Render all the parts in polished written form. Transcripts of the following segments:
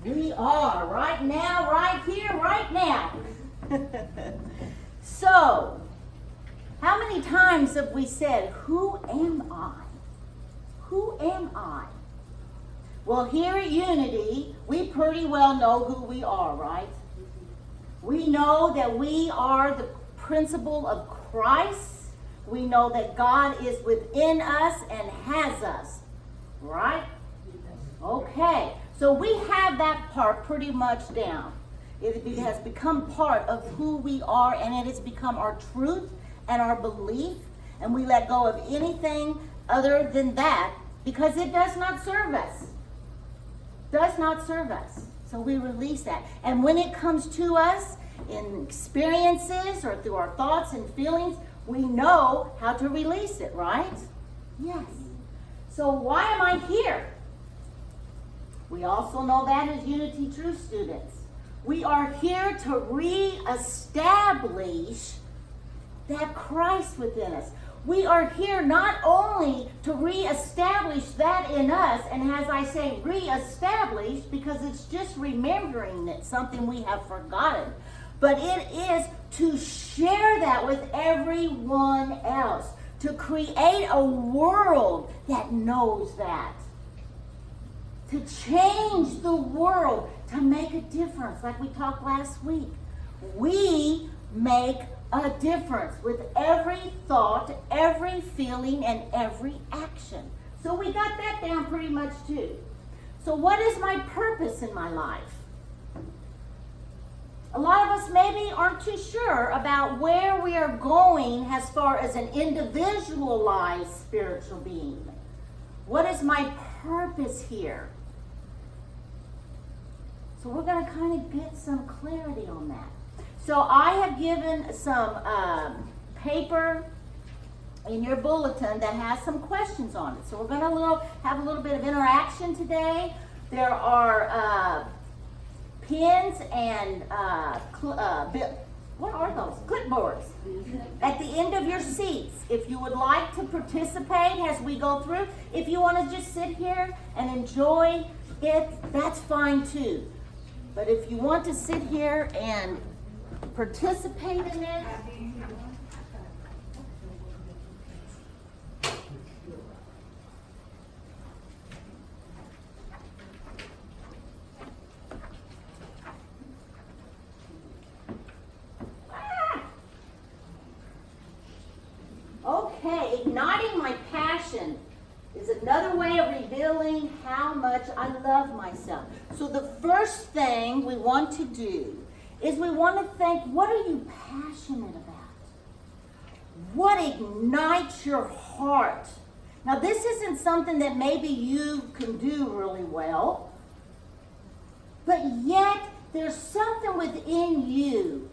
We are, right now, right here, right now. So, how many times have we said, who am I? Who am I? Well, here at Unity, we pretty well know who we are, right? We know that we are the principle of Christ. We know that God is within us and has us, right? Okay, so we have that part pretty much down. It has become part of who we are, and it has become our truth and our belief, and we let go of anything other than that because it does not serve us. Does not serve us. So we release that. And when it comes to us in experiences or through our thoughts and feelings, we know how to release it, right? Yes. So why am I here? We also know that as Unity True students. We are here to reestablish that Christ within us. We are here not only to reestablish that in us, and as I say reestablish, because it's just remembering that something we have forgotten, but it is to share that with everyone else, to create a world that knows that. To change the world, to make a difference, like we talked last week. We make a difference with every thought, every feeling, and every action. So we got that down pretty much too. So what is my purpose in my life? A lot of us maybe aren't too sure about where we are going as far as an individualized spiritual being. What is my purpose here? So we're going to kind of get some clarity on that. So I have given some paper in your bulletin that has some questions on it. So we're going to have a little bit of interaction today. There are pens and what are those? Clipboards at the end of your seats. If you would like to participate as we go through, if you want to just sit here and enjoy it, that's fine too. But if you want to sit here and participate in it, okay, igniting my passion is another way of revealing how much I love myself. So the first thing we want to do is we want to think, what are you passionate about? What ignites your heart? Now this isn't something that maybe you can do really well, but yet there's something within you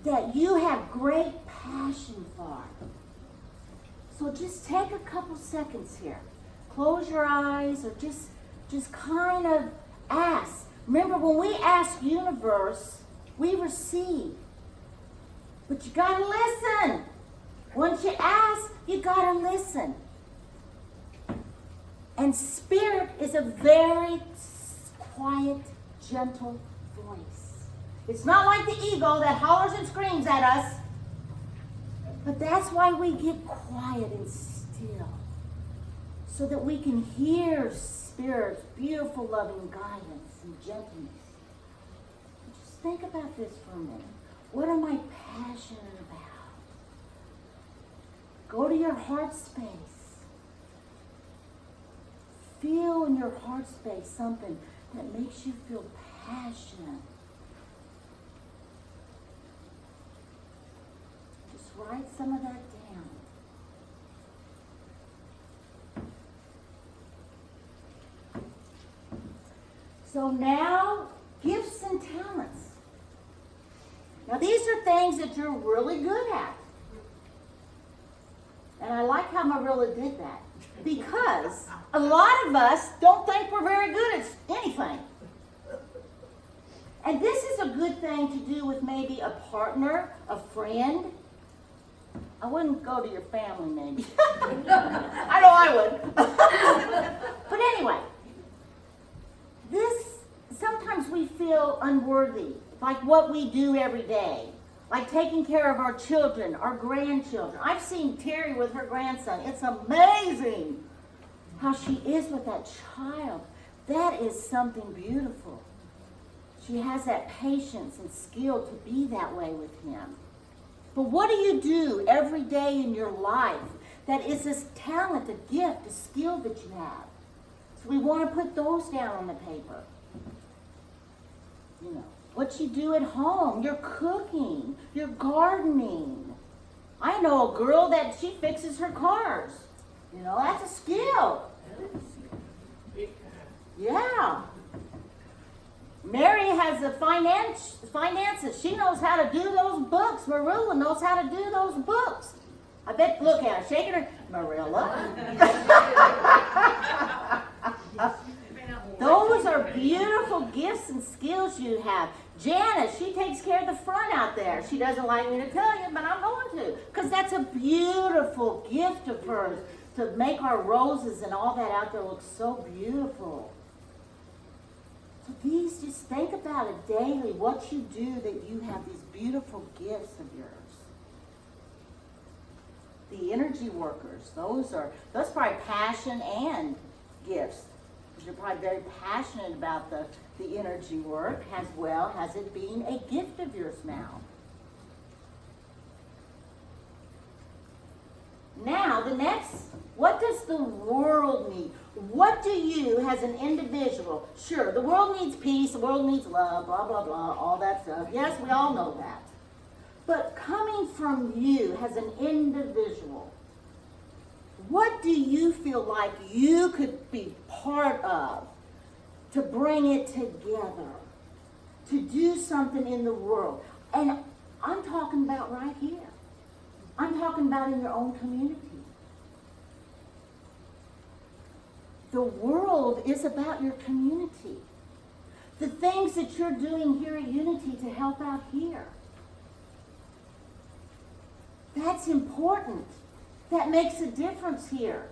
that you have great passion for. So just take a couple seconds here. Close your eyes or just kind of ask. Remember, when we ask universe, we receive. But you got to listen. Once you ask, you got to listen. And spirit is a very quiet, gentle voice. It's not like the ego that hollers and screams at us. But that's why we get quiet and still. So that we can hear Spirit's beautiful, loving guidance and gentleness. Just think about this for a minute. What am I passionate about? Go to your heart space. Feel in your heart space something that makes you feel passionate. Just write some of that down. So now, gifts and talents. Now these are things that you're really good at. And I like how Marilla did that. Because a lot of us don't think we're very good at anything. And this is a good thing to do with maybe a partner, a friend. I wouldn't go to your family maybe. I know I would. But anyway. This unworthy, like what we do every day, like taking care of our children, our grandchildren. I've seen Terry with her grandson. It's amazing how she is with that child. That is something beautiful. She has that patience and skill to be that way with him. But what do you do every day in your life that is this talent, a gift, a skill that you have? So we want to put those down on the paper. You know, what you do at home, you're cooking, you're gardening. I know a girl that she fixes her cars. You know, that's a skill. Yeah. Mary has the finances. She knows how to do those books. Marilla knows how to do those books. I bet, look at her, shaking her. Marilla. Those are beautiful gifts and skills you have. Janice, she takes care of the front out there. She doesn't like me to tell you, but I'm going to. Because that's a beautiful gift of hers, to make our roses and all that out there look so beautiful. So these, just think about it daily, what you do that you have these beautiful gifts of yours. The energy workers, those probably passion and gifts. You're probably very passionate about the energy work as well as it being a gift of yours now. Now, the next, what does the world need? What do you, as an individual, sure, the world needs peace, the world needs love, blah, blah, blah, all that stuff. Yes, we all know that. But coming from you as an individual, what do you feel like you could be part of to bring it together, to do something in the world? And I'm talking about right here. I'm talking about in your own community. The world is about your community. The things that you're doing here at Unity to help out here. That's important. That makes a difference here.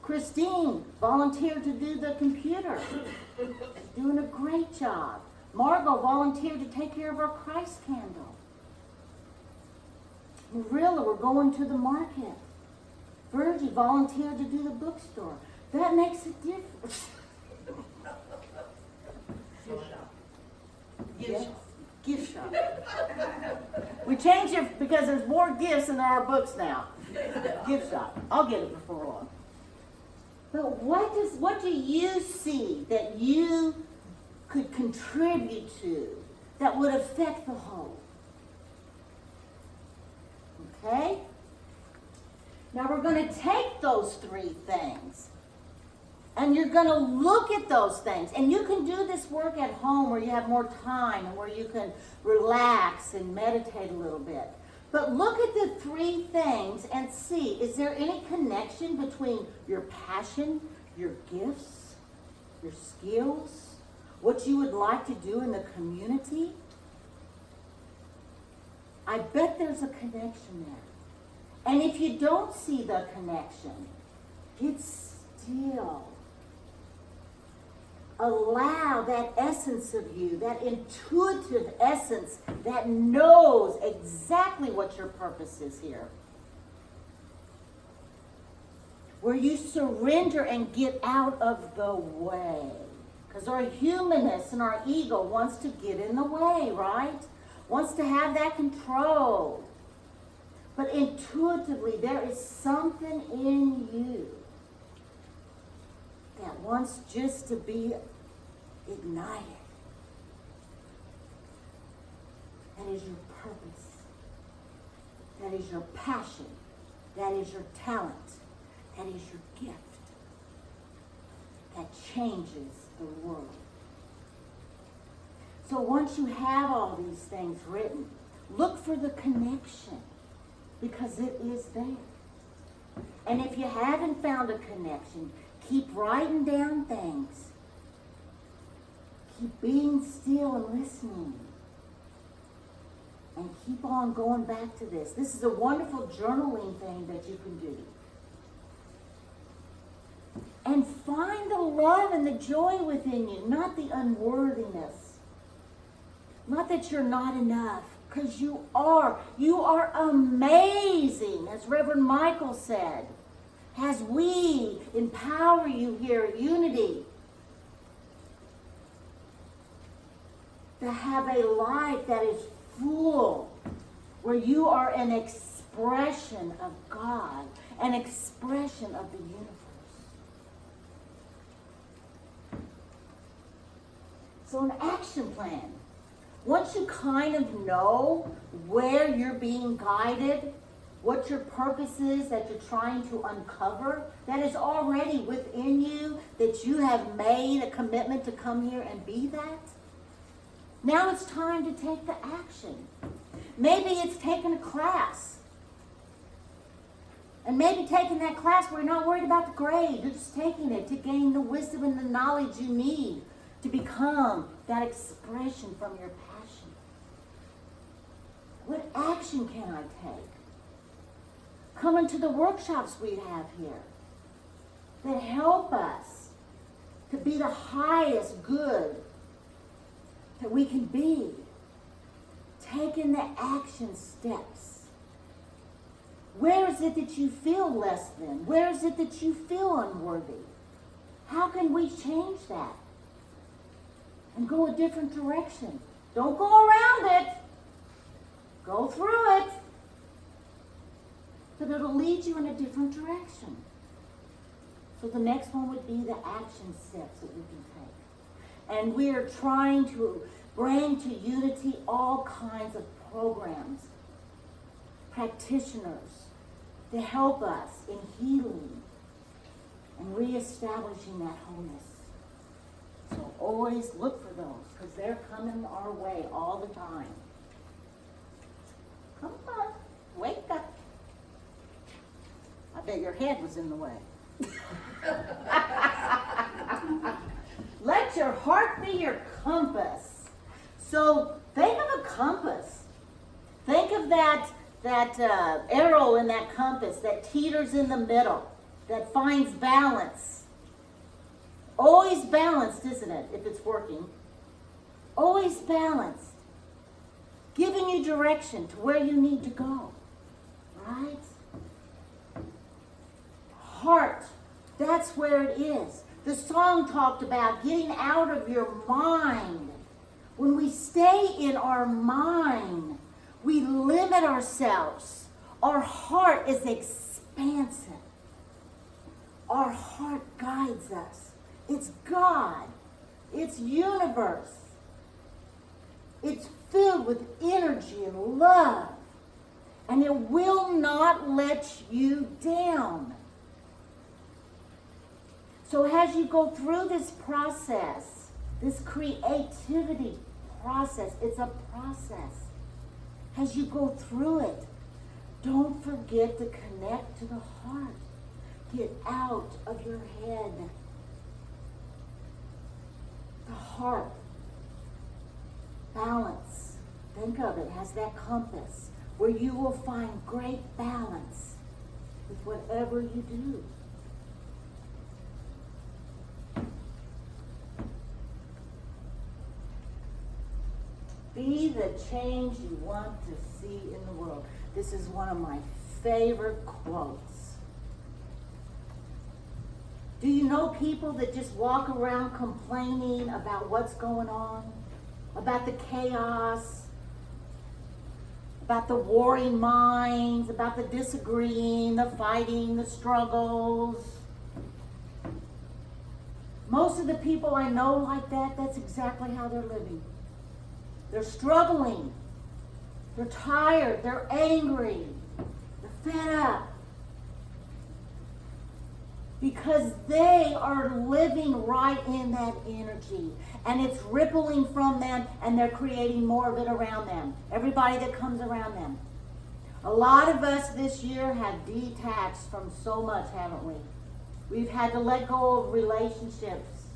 Christine volunteered to do the computer. She's doing a great job. Margot volunteered to take care of our Christ candle. Marilla, we're going to the market. Virgie volunteered to do the bookstore. That makes a difference. Gift shop. We changed it because there's more gifts than there are books now. Gift shop. I'll get it before long. But what do you see that you could contribute to that would affect the whole? Okay? Now we're going to take those three things and you're going to look at those things. And you can do this work at home where you have more time and where you can relax and meditate a little bit. But look at the three things and see, is there any connection between your passion, your gifts, your skills, what you would like to do in the community? I bet there's a connection there. And if you don't see the connection, it's still allow that essence of you, that intuitive essence that knows exactly what your purpose is here. Where you surrender and get out of the way. Because our humanness and our ego wants to get in the way, right? Wants to have that control. But intuitively, there is something in you that wants just to be ignited. That is your purpose. That is your passion. That is your talent. That is your gift. That changes the world. So once you have all these things written, look for the connection. Because it is there. And if you haven't found a connection, keep writing down things. Keep being still and listening. And keep on going back to this. This is a wonderful journaling thing that you can do. And find the love and the joy within you, not the unworthiness. Not that you're not enough, because you are. You are amazing, as Reverend Michael said. As we empower you here at Unity to have a life that is full, where you are an expression of God, an expression of the universe. So an action plan. Once you kind of know where you're being guided, what your purpose is that you're trying to uncover, that is already within you, that you have made a commitment to come here and be that. Now it's time to take the action. Maybe it's taking a class. And maybe taking that class where you're not worried about the grade. You're just taking it to gain the wisdom and the knowledge you need to become that expression from your passion. What action can I take? Coming to the workshops we have here that help us to be the highest good that we can be. Taking the action steps. Where is it that you feel less than? Where is it that you feel unworthy? How can we change that? And go a different direction. Don't go around it. Go through it. But it'll lead you in a different direction. So the next one would be the action steps that we can take. And we are trying to bring to Unity all kinds of programs, practitioners, to help us in healing and reestablishing that wholeness. So always look for those, because they're coming our way all the time. Come on, wake up. I bet your head was in the way. Let your heart be your compass. So think of a compass. Think of that arrow in that compass that teeters in the middle, that finds balance. Always balanced, isn't it, if it's working? Always balanced. Giving you direction to where you need to go. Right? Heart, that's where it is. The song talked about getting out of your mind. When we stay in our mind, we limit ourselves. Our heart is expansive. Our heart guides us. It's God. It's universe. It's filled with energy and love. And it will not let you down. So as you go through this process, this creativity process, it's a process. As you go through it, don't forget to connect to the heart. Get out of your head. The heart. Balance. Think of it as that compass where you will find great balance with whatever you do. Be the change you want to see in the world. This is one of my favorite quotes. Do you know people that just walk around complaining about what's going on? About the chaos? About the warring minds? About the disagreeing, the fighting, the struggles? Most of the people I know like that, that's exactly how they're living. They're struggling. They're tired. They're angry. They're fed up. Because they are living right in that energy. And it's rippling from them, and they're creating more of it around them. Everybody that comes around them. A lot of us this year have detached from so much, haven't we? We've had to let go of relationships.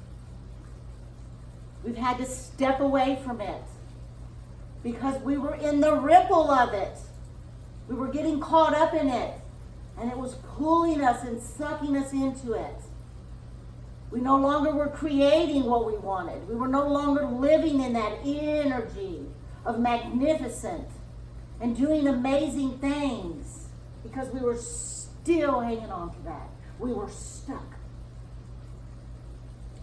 We've had to step away from it. Because we were in the ripple of it. We were getting caught up in it. And it was pulling us and sucking us into it. We no longer were creating what we wanted. We were no longer living in that energy of magnificent and doing amazing things because we were still hanging on to that. We were stuck.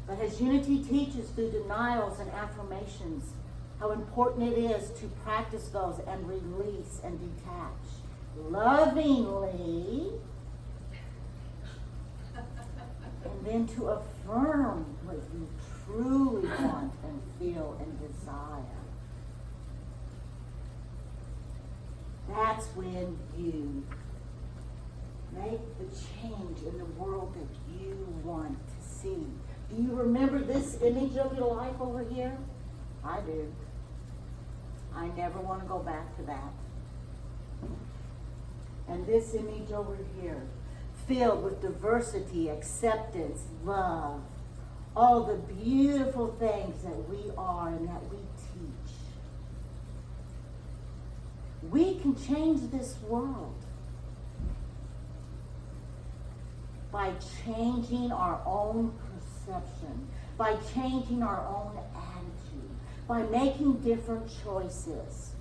But as Unity teaches through denials and affirmations, how important it is to practice those and release and detach lovingly, and then to affirm what you truly want and feel and desire. That's when you make the change in the world that you want to see. Do you remember this image of your life over here? I do. I never want to go back to that. And this image over here, filled with diversity, acceptance, love, all the beautiful things that we are and that we teach. We can change this world by changing our own perception, by changing our own attitude, by making different choices,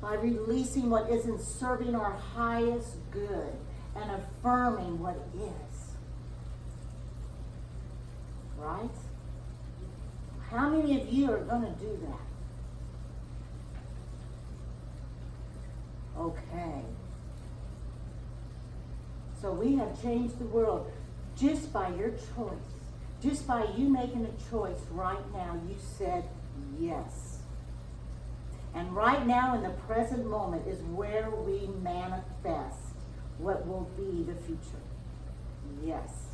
by releasing what isn't serving our highest good and affirming what is. Right? How many of you are going to do that? Okay. So we have changed the world just by your choice. Just by you making a choice right now, you said yes. And right now in the present moment is where we manifest what will be the future. Yes.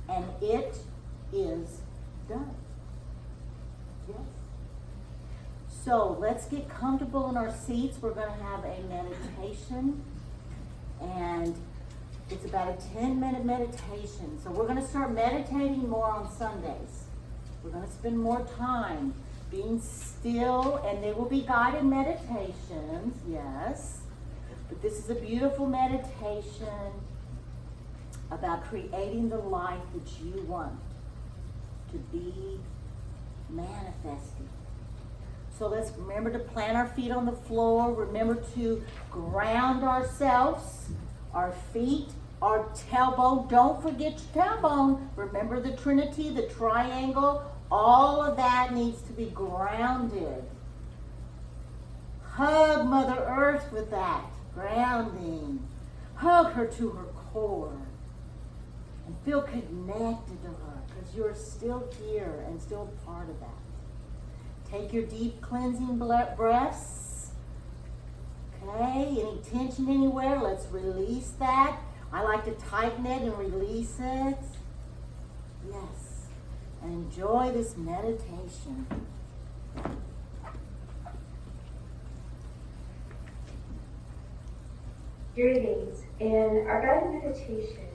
And it is done. Yes. So let's get comfortable in our seats. We're going to have a meditation. And it's about a 10-minute meditation. So we're going to start meditating more on Sundays. We're going to spend more time being still, and they will be guided meditations, yes. But this is a beautiful meditation about creating the life that you want to be manifesting. So let's remember to plant our feet on the floor. Remember to ground ourselves, our feet, our tailbone. Don't forget your tailbone. Remember the Trinity, the triangle. All of that needs to be grounded. Hug Mother Earth with that grounding. Hug her to her core. And feel connected to her because you're still here and still part of that. Take your deep cleansing breaths. Okay, any tension anywhere, let's release that. I like to tighten it and release it. Yes. And enjoy this meditation. Greetings. In our guided meditation,